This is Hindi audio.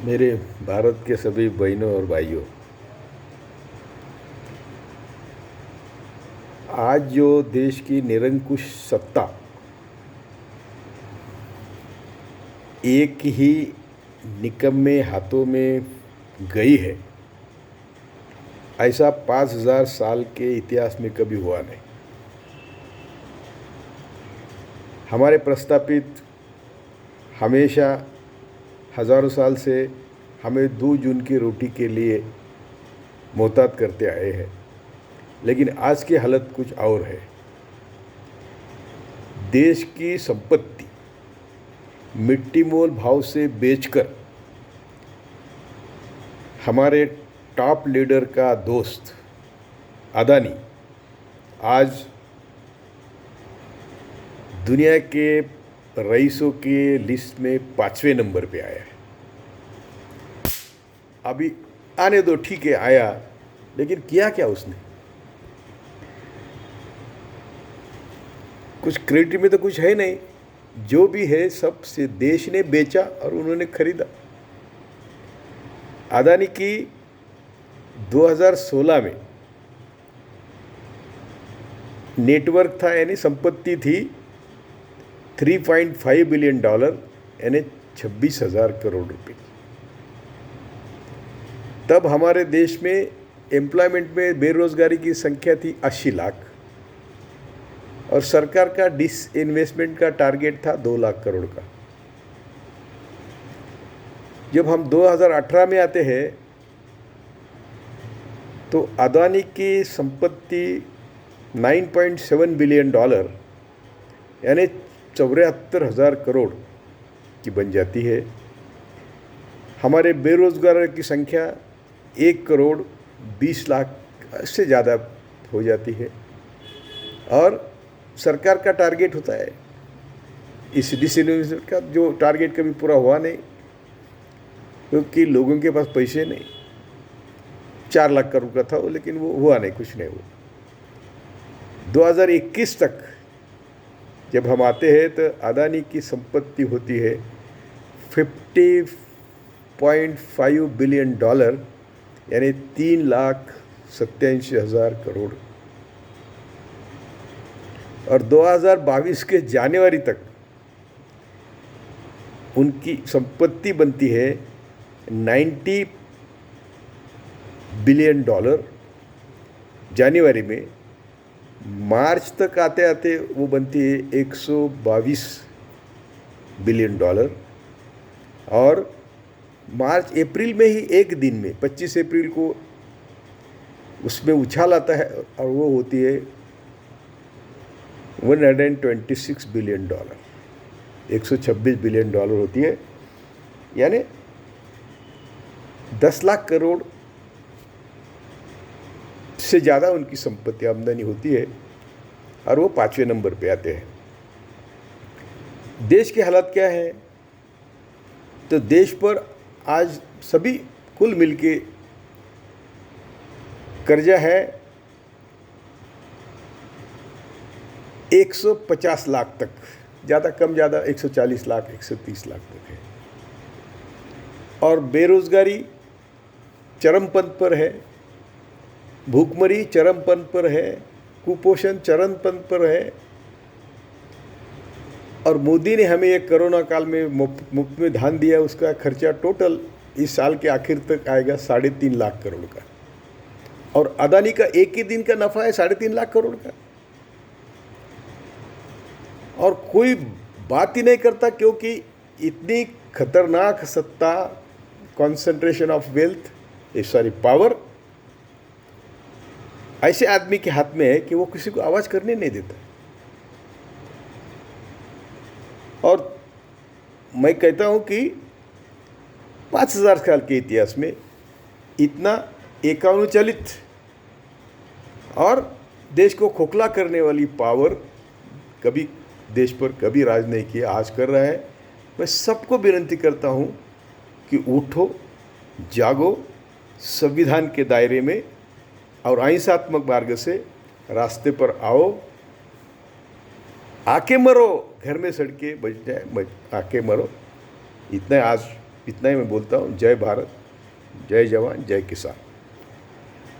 मेरे भारत के सभी बहनों और भाइयों, आज जो देश की निरंकुश सत्ता एक ही निकम्मे हाथों में गई है, ऐसा 5000 साल के इतिहास में कभी हुआ नहीं। हमारे प्रस्तापित हमेशा हज़ारों साल से हमें 2 जून की रोटी के लिए मोहतात करते आए हैं, लेकिन आज की हालत कुछ और है। देश की संपत्ति मिट्टी मोल भाव से बेचकर हमारे टॉप लीडर का दोस्त अदानी आज दुनिया के रईसों के लिस्ट में 5वें नंबर पे आया है। अभी आने दो, ठीक है, आया, लेकिन किया क्या उसने? कुछ क्रेडिट में तो कुछ है नहीं। जो भी है सब से देश ने बेचा और उन्होंने खरीदा। अदानी की 2016 में नेटवर्क था, यानी संपत्ति थी $3.5 बिलियन, यानी 26,000 करोड़ रुपए। तब हमारे देश में एम्प्लॉयमेंट में बेरोजगारी की संख्या थी 80 लाख और सरकार का डिसइन्वेस्टमेंट का टारगेट था 2 लाख करोड़ का। जब हम 2018 में आते हैं तो अदानी की संपत्ति $9.7 बिलियन, यानी 74,000 करोड़ की बन जाती है। हमारे बेरोजगार की संख्या 1 करोड़ 20 लाख से ज़्यादा हो जाती है और सरकार का टारगेट होता है इस डिसइन्वेस्टमेंट का, जो टारगेट कभी पूरा हुआ नहीं क्योंकि लोगों के पास पैसे नहीं। 4 लाख करोड़ का था वो, लेकिन वो हुआ नहीं, कुछ नहीं हुआ। 2021 तक जब हम आते हैं तो अदानी की संपत्ति होती है $50.5 बिलियन, यानी 3,87,000 करोड़। और 2022 के जनवरी तक उनकी संपत्ति बनती है $90 बिलियन जनवरी में। मार्च तक आते आते वो बनती है $122 बिलियन और मार्च अप्रैल में ही एक दिन में 25 अप्रैल को उसमें उछाल आता है और वो होती है $126 बिलियन, $126 बिलियन होती है, यानी 10 लाख करोड़ से ज़्यादा उनकी संपत्ति आमदनी होती है और वो 5वें नंबर पे आते हैं। देश की हालत क्या है? तो देश पर आज सभी कुल मिलके कर्जा है 150 लाख तक, ज़्यादा कम ज़्यादा 140 लाख 130 लाख तक है। और बेरोजगारी चरमपंथ पर है, भूखमरी चरमपंथ पर है, कुपोषण चरमपंथ पर है। और मोदी ने हमें एक कोरोना काल में मुफ्त में धान दिया, उसका खर्चा टोटल इस साल के आखिर तक आएगा 3.5 लाख करोड़ का। और अदानी का एक ही दिन का नफा है 3.5 लाख करोड़ का, और कोई बात ही नहीं करता क्योंकि इतनी खतरनाक सत्ता, कॉन्सेंट्रेशन ऑफ वेल्थ, पावर ऐसे आदमी के हाथ में है कि वो किसी को आवाज़ करने नहीं देता। और मैं कहता हूँ कि 5000 साल के इतिहास में इतना एकानुचलित और देश को खोखला करने वाली पावर कभी देश पर कभी राज नहीं किया, आज कर रहा है। मैं सबको विनती करता हूँ कि उठो, जागो, संविधान के दायरे में और अहिंसात्मक मार्ग से रास्ते पर आओ। आके मरो, घर में सड़के बच जाए, आके मरो। इतना आज इतना ही मैं बोलता हूँ। जय भारत, जय जवान, जय किसान।